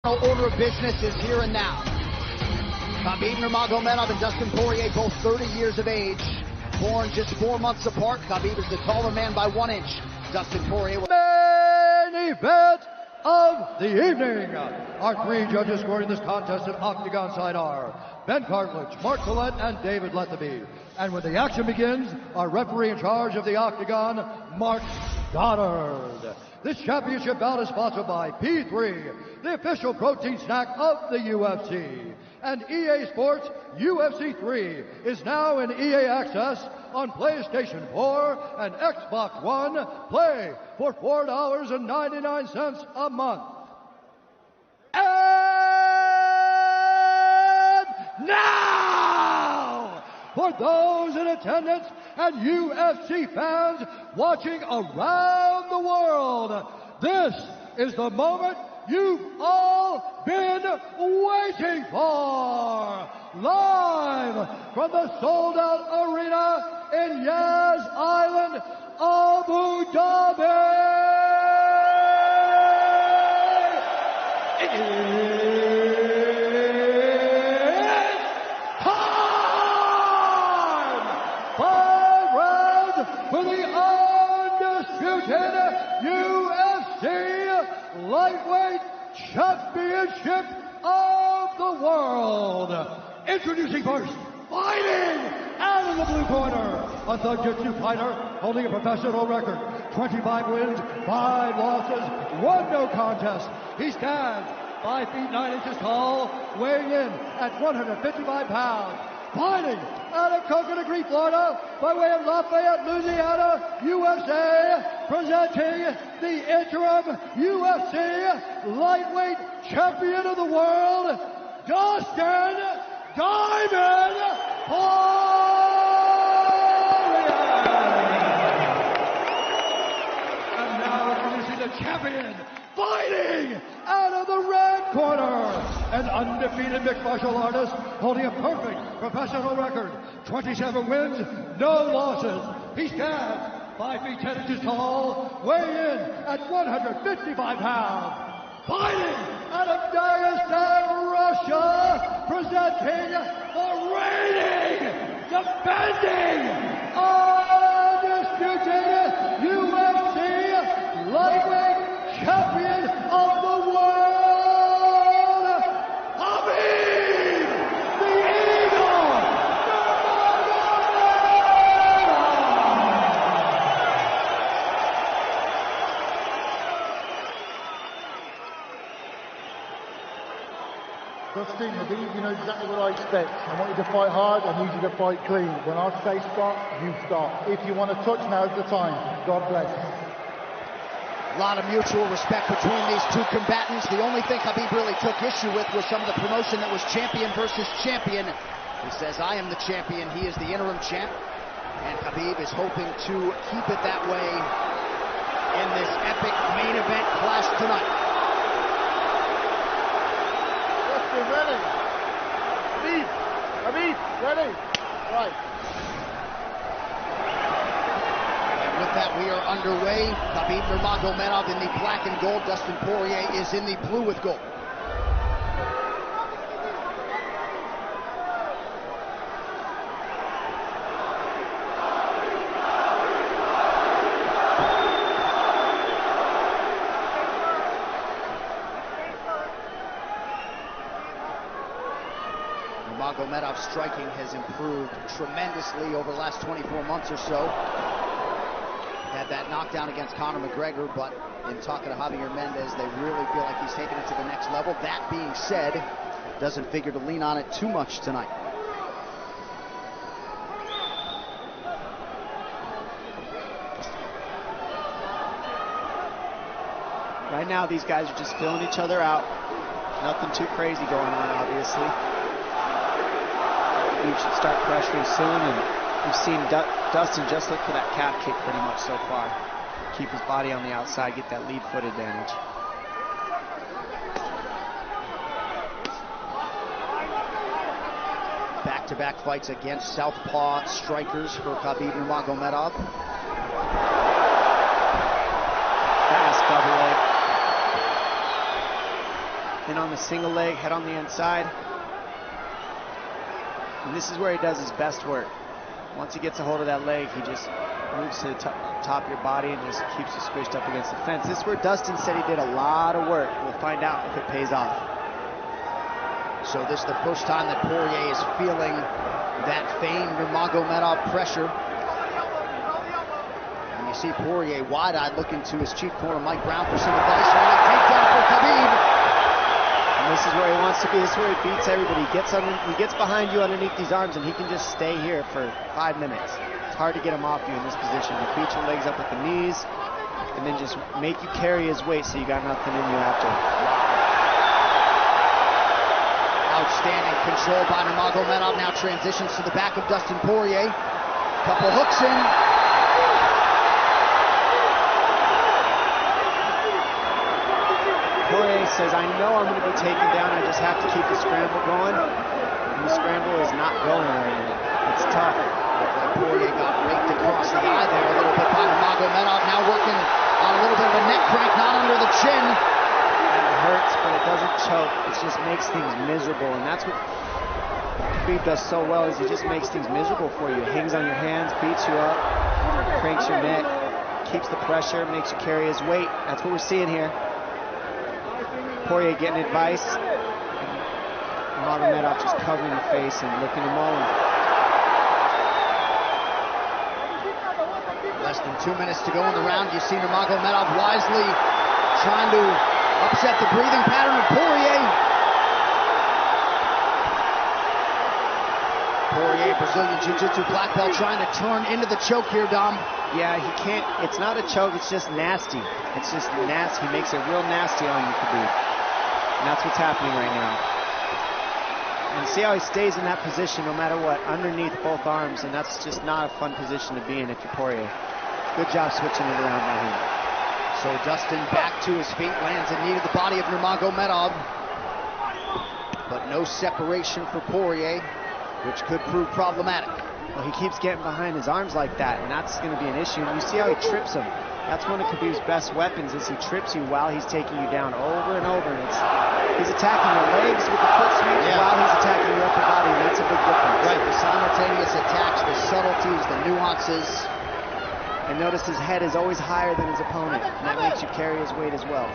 Order of business is here and now. Hhabib Nurmagomedov and Dustin Poirier, both 30 years of age, born just 4 months apart. Hhabib is the taller man by 1 inch. Dustin Poirier. Main event of the evening. Our 3 judges scoring this contest at Octagon side are Ben Cartledge, Mark Collette, and David Lethaby. And when the action begins, our referee in charge of the Octagon, Mark Goddard. This championship bout is sponsored by P3, the official protein snack of the UFC. And EA Sports UFC 3 is now in EA Access on PlayStation 4 and Xbox One. Play for $4.99 a month. And now, for those in attendance and UFC fans watching around the world, this is the moment you've all been waiting for. Live from the sold-out arena in Yas Island, Abu Dhabi. For the undisputed UFC Lightweight Championship of the World. Introducing first, fighting out of the blue corner, a Thug-Jitsu fighter holding a professional record, 25 wins, 5 losses, 1 no contest. He stands 5 feet 9 inches tall, weighing in at 155 pounds. Fighting out of Coconut Green, Florida, by way of Lafayette, Louisiana, USA, presenting the interim UFC Lightweight Champion of the World, Dustin Diamond Poirier. And now introducing the champion, fighting out of the red corner, an undefeated mixed martial artist holding a perfect professional record, 27 wins, no losses. He stands 5 feet 10 inches tall, weighing in at 155 pounds. Fighting out of Dagestan, Russia, presenting the reigning, defending, undisputed UFC Lightweight Champion of the world, Hhabib, the Eagle, Dustin, Hhabib, you know exactly what I expect. I want you to fight hard, I need you to fight clean. When I say stop, you stop. If you want to touch, now's the time. God bless. A lot of mutual respect between these 2 combatants. The only thing Hhabib really took issue with was some of the promotion that was champion versus champion. He says, I am the champion, he is the interim champ. And Hhabib is hoping to keep it that way in this epic main event clash tonight. Dustin, ready? Hhabib, ready? Right. With that, we are underway. Hhabib Nurmagomedov in the black and gold. Dustin Poirier is in the blue with gold. Nurmagomedov's striking has improved tremendously over the last 24 months or so. Had that knockdown against Conor McGregor, but in talking to Javier Mendez, they really feel like he's taking it to the next level. That being said, doesn't figure to lean on it too much tonight. Right now, these guys are just filling each other out. Nothing too crazy going on, obviously. We should start pressuring soon, and we've seen Dustin just look for that calf kick pretty much so far. Keep his body on the outside, get that lead foot advantage. Back-to-back fights against southpaw strikers for Hhabib Nurmagomedov. Fast double leg. Then on the single leg, head on the inside. And this is where he does his best work. Once he gets a hold of that leg, he just moves to the top of your body and just keeps you squished up against the fence. This is where Dustin said he did a lot of work. We'll find out if it pays off. So this is the first time that Poirier is feeling that famed Nurmagomedov pressure. And you see Poirier wide-eyed looking to his chief corner, Mike Brown, for some advice. Early takedown for Khabib. And this is where he wants to be. This is where he beats everybody. He gets behind you underneath these arms, and he can just stay here for 5 minutes. It's hard to get him off you in this position. You beat your legs up with the knees, and then just make you carry his weight so you got nothing in you after. Outstanding control by Nurmagomedov. Now transitions to the back of Dustin Poirier. Couple hooks in. Poirier says, I know I'm going to be taken down. I just have to keep the scramble going. And the scramble is not going right now. It's tough. Looked like Poirier got raked across the eye there a little bit by Nurmagomedov. Now working on a little bit of a neck crank, not under the chin. It hurts, but it doesn't choke. It just makes things miserable, and that's what Khabib does so well, is he just makes things miserable for you. Hangs on your hands, beats you up, cranks your neck, keeps the pressure, makes you carry his weight. That's what we're seeing here. Poirier getting advice, Nurmagomedov just covering the face and looking to moan. Less than 2 minutes to go in the round. You see Nurmagomedov wisely trying to upset the breathing pattern of Poirier. Poirier, Brazilian Jiu-Jitsu black belt, trying to turn into the choke here, Dom. Yeah, he can't. It's not a choke. It's just nasty. It's just nasty. He makes it real nasty on you, Khabib. And that's what's happening right now. And see how he stays in that position no matter what, underneath both arms, and that's just not a fun position to be in if you're Poirier. Good job switching it around by him. So Dustin back to his feet, lands in knee to the body of Nurmagomedov. But no separation for Poirier, which could prove problematic. Well, he keeps getting behind his arms like that, and that's going to be an issue. And you see how he trips him. That's one of Khabib's best weapons, is he trips you while he's taking you down over and over. And he's attacking your legs with the foot sweep while he's attacking your upper body. That's a big difference. Right, the simultaneous attacks, the subtleties, the nuances. And notice his head is always higher than his opponent, and that makes you carry his weight as well.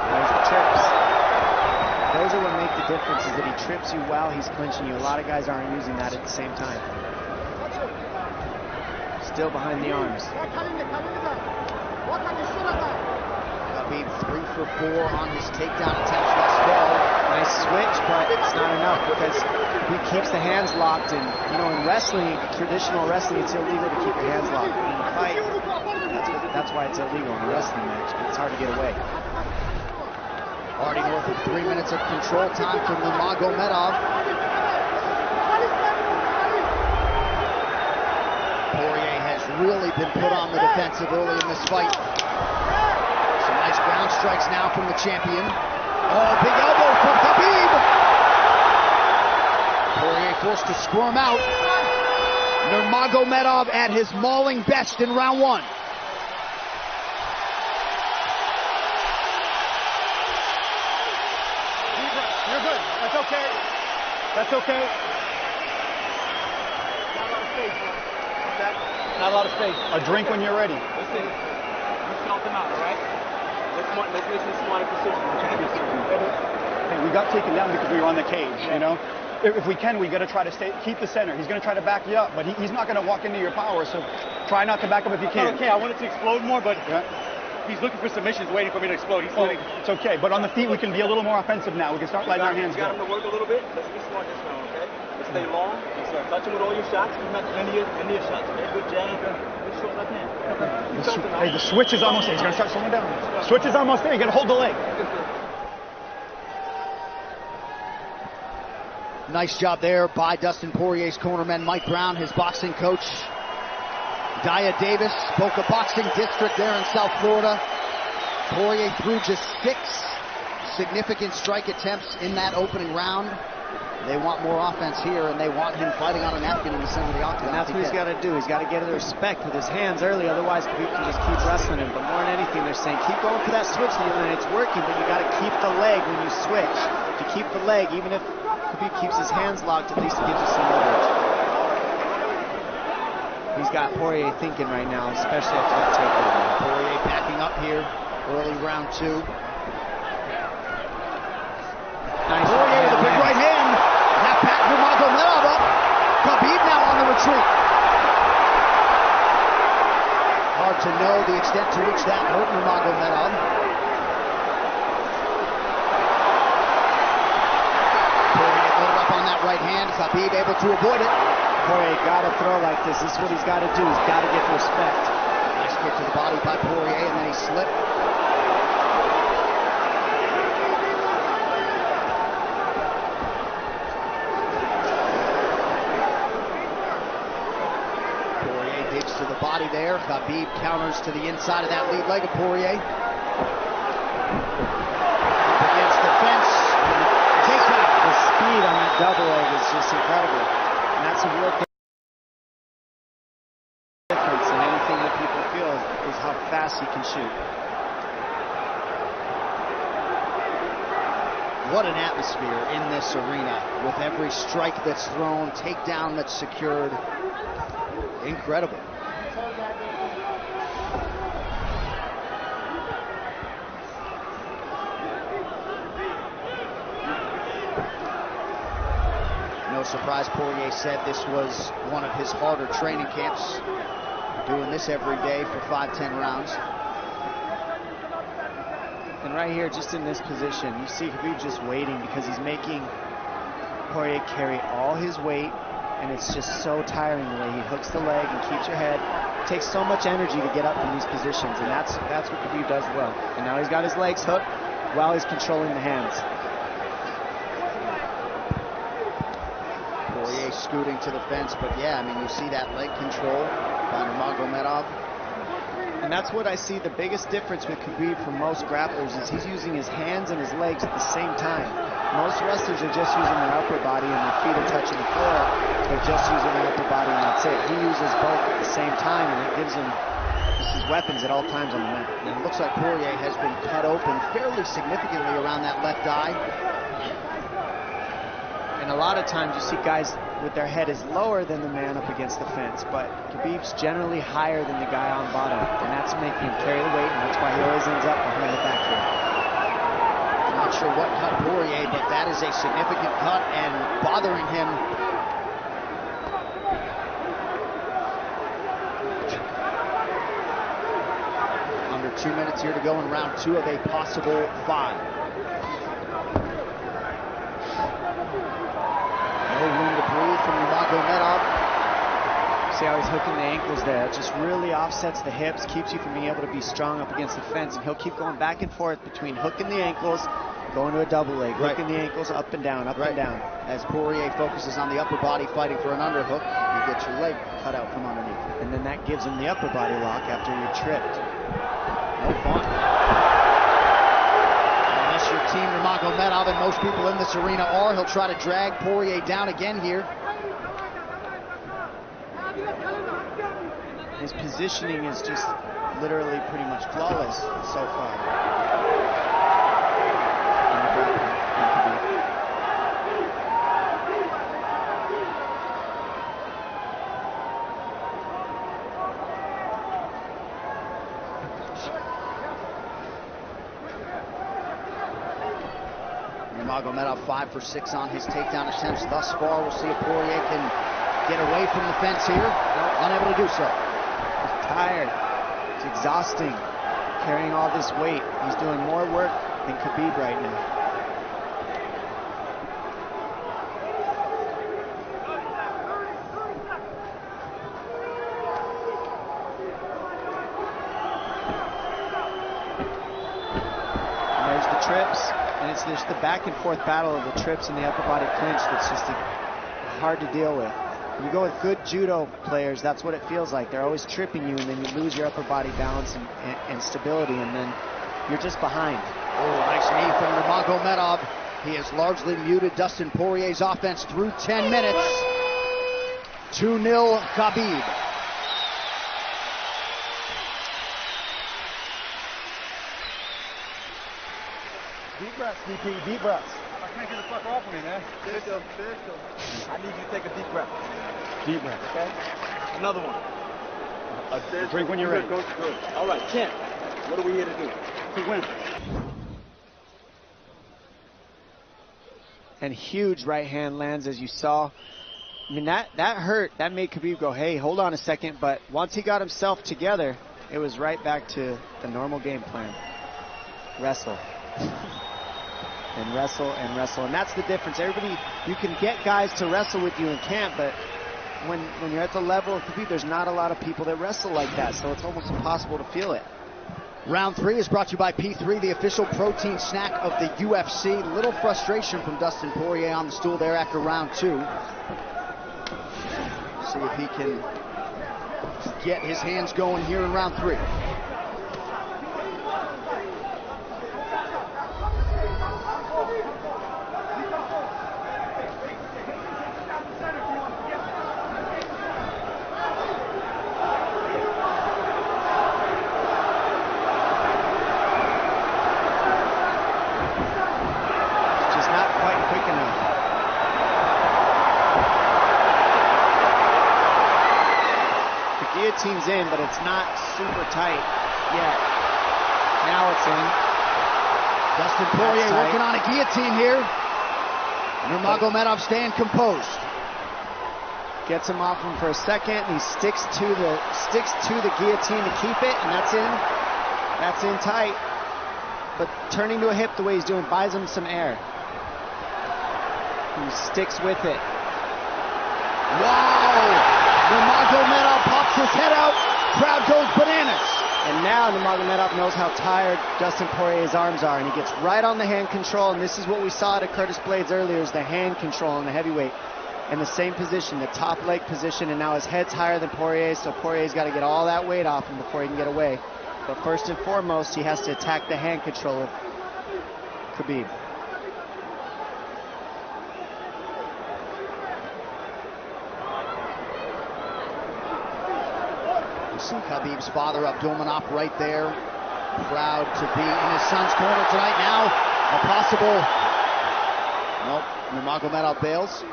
There's the trips. Those are what make the difference, is that he trips you while he's clinching you. A lot of guys aren't using that at the same time. Still behind the arms. Khabib 3 for 4 on his takedown attempts thus far. Nice switch, but it's not enough because he keeps the hands locked. And you know, in wrestling, traditional wrestling, it's illegal to keep your hands locked. In a fight, that's why it's illegal in a wrestling match. It's hard to get away. Already north of 3 minutes of control time for Nurmagomedov. Poirier has really been put on the defensive early in this fight. Some nice ground strikes now from the champion. Oh, big elbow from Khabib. Poirier forced to squirm out. Nurmagomedov at his mauling best in round 1. You're good. That's okay. That's okay. Not a lot of space, man. Not a lot of space. A drink when you're ready. Listen, you count them out, all right? Let's make some smart decisions. Hey, we got taken down because we were on the cage, you know? If we can, we got to try to keep the center. He's going to try to back you up, but he's not going to walk into your power, so try not to back up if you can. Okay, I wanted to explode more, but he's looking for submissions, waiting for me to explode. It's okay, but on the feet, we can be a little more offensive now. We can start letting our hands go. You got him to work a little bit. Let's be smart this round, okay? Let's stay long. Touch him with all your shots. End of your shots, okay? Good jab. Good short left hand. Hey, the switch is almost there. He's going to start slowing down. Switch is almost there. You got to hold the leg. Nice job there by Dustin Poirier's cornerman, Mike Brown, his boxing coach. Daya Davis, Boca Boxing District there in South Florida. Poirier threw just 6 significant strike attempts in that opening round. They want more offense here, and they want him fighting on a napkin in the center of the octagon. And that's what he's got to do. He's got to get the respect with his hands early, otherwise Khabib can just keep wrestling him. But more than anything, they're saying keep going for that switch, and it's working, but you got to keep the leg when you switch. If you keep the leg, even if Khabib keeps his hands locked, at least it gives you some leverage. He's got Poirier thinking right now, especially after that takedown. Poirier backing up here, early round 2. Nice Poirier with a big right hand. That back Nurmagomedov up. Khabib now on the retreat. Hard to know the extent to which that hurt Nurmagomedov. Poirier loaded up on that right hand. Khabib able to avoid it. Poirier got to throw like this. This is what he's got to do. He's got to get respect. Nice kick to the body by Poirier, and then he slipped. To the body there. Khabib counters to the inside of that lead leg of Poirier. Up against the fence. Takedown. The speed on that double leg is just incredible. And that's a real difference in anything that people feel is how fast he can shoot. What an atmosphere in this arena with every strike that's thrown, takedown that's secured. Incredible. No surprise, Poirier said this was one of his harder training camps, doing this every day for 5-10 rounds. And right here, just in this position, you see Khabib just waiting because he's making Poirier carry all his weight, and it's just so tiring the way he hooks the leg and keeps your head. It takes so much energy to get up in these positions, and that's what Khabib does well. And now he's got his legs hooked while he's controlling the hands. Poirier scooting to the fence, but yeah, I mean, you see that leg control by Nurmagomedov. And that's what I see the biggest difference with Khabib from most grapplers is he's using his hands and his legs at the same time. Most wrestlers are just using their upper body and their feet are touching the floor. They're just using their upper body and that's it. He uses both at the same time, and it gives him his weapons at all times on the mat. And it looks like Poirier has been cut open fairly significantly around that left eye. And a lot of times you see guys with their head is lower than the man up against the fence, but Khabib's generally higher than the guy on bottom, and that's making him carry the weight, and that's why he always ends up behind the back here. I'm not sure what cut Poirier, but that is a significant cut and bothering him. Under 2 minutes here to go in round 2 of a possible 5. No room to breathe from Nurmagomedov. See how he's hooking the ankles there. It just really offsets the hips, keeps you from being able to be strong up against the fence, and he'll keep going back and forth between hooking the ankles, going to a double leg, hooking the ankles up and down, up and down. As Poirier focuses on the upper body fighting for an underhook, you get your leg cut out from underneath. And then that gives him the upper body lock after you're tripped. No fun. Unless you're Team Nurmagomedov, and most people in this arena are, he'll try to drag Poirier down again here. His positioning is just literally pretty much flawless so far. Nurmagomedov 5 for 6 on his takedown attempts thus far. We'll see if Poirier can get away from the fence here. Unable to do so. He's tired. It's exhausting carrying all this weight. He's doing more work than Khabib right now. And there's the trips, and it's just the back and forth battle of the trips and the upper body clinch that's just hard to deal with. When you go with good judo players, that's what it feels like. They're always tripping you, and then you lose your upper body balance and stability, and then you're just behind. Oh, nice knee from Nurmagomedov. He has largely muted Dustin Poirier's offense through 10 minutes. 2-0 Khabib. Deep breaths, DP, deep breaths. I can't get the fuck off of me, man. Seriously. I need you to take a deep breath. Deep breath. Okay? Another one. Drink when you're ready. Good. All right, champ. What are we here to do? To win. And huge right hand lands, as you saw. I mean, that hurt. That made Khabib go, hey, hold on a second. But once he got himself together, it was right back to the normal game plan. Wrestle. And wrestle and wrestle. And that's the difference. Everybody, you can get guys to wrestle with you in camp, but when you're at the level of Khabib, there's not a lot of people that wrestle like that. So it's almost impossible to feel it. Round 3 is brought to you by P3, the official protein snack of the UFC. Little frustration from Dustin Poirier on the stool there after round 2. See if he can get his hands going here in round 3. Guillotine's in, but it's not super tight yet. Now it's in. Dustin Poirier working on a guillotine here. Nurmagomedov staying composed. Gets him off him for a second, and he sticks to the guillotine to keep it, and that's in. That's in tight. But turning to a hip the way he's doing buys him some air. He sticks with it. Wow! Nurmagomedov pops his head out, crowd goes bananas. And now Nurmagomedov knows how tired Dustin Poirier's arms are, and he gets right on the hand control, and this is what we saw at Curtis Blades earlier, is the hand control on the heavyweight. In the same position, the top leg position, and now his head's higher than Poirier's, so Poirier's got to get all that weight off him before he can get away. But first and foremost, he has to attack the hand control of Khabib. You see Khabib's father, Abdulmanap, right there. Proud to be in his son's corner tonight. Now, a possible... Nope, Nurmagomedov bails.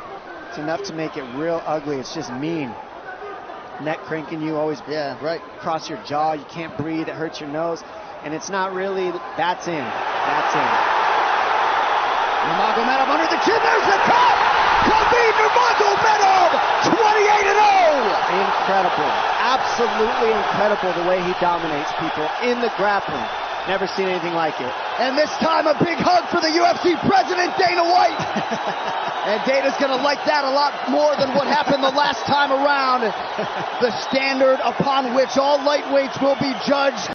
It's enough to make it real ugly. It's just mean. Neck cranking you, always across your jaw. You can't breathe. It hurts your nose. And it's not really... That's in. That's in. Nurmagomedov under the chin. There's the cut! Khabib Nurmagomedov, 28-0! Incredible. Absolutely incredible the way he dominates people in the grappling. Never seen anything like it. And this time a big hug for the UFC president, Dana White. And Dana's going to like that a lot more than what happened the last time around. The standard upon which all lightweights will be judged.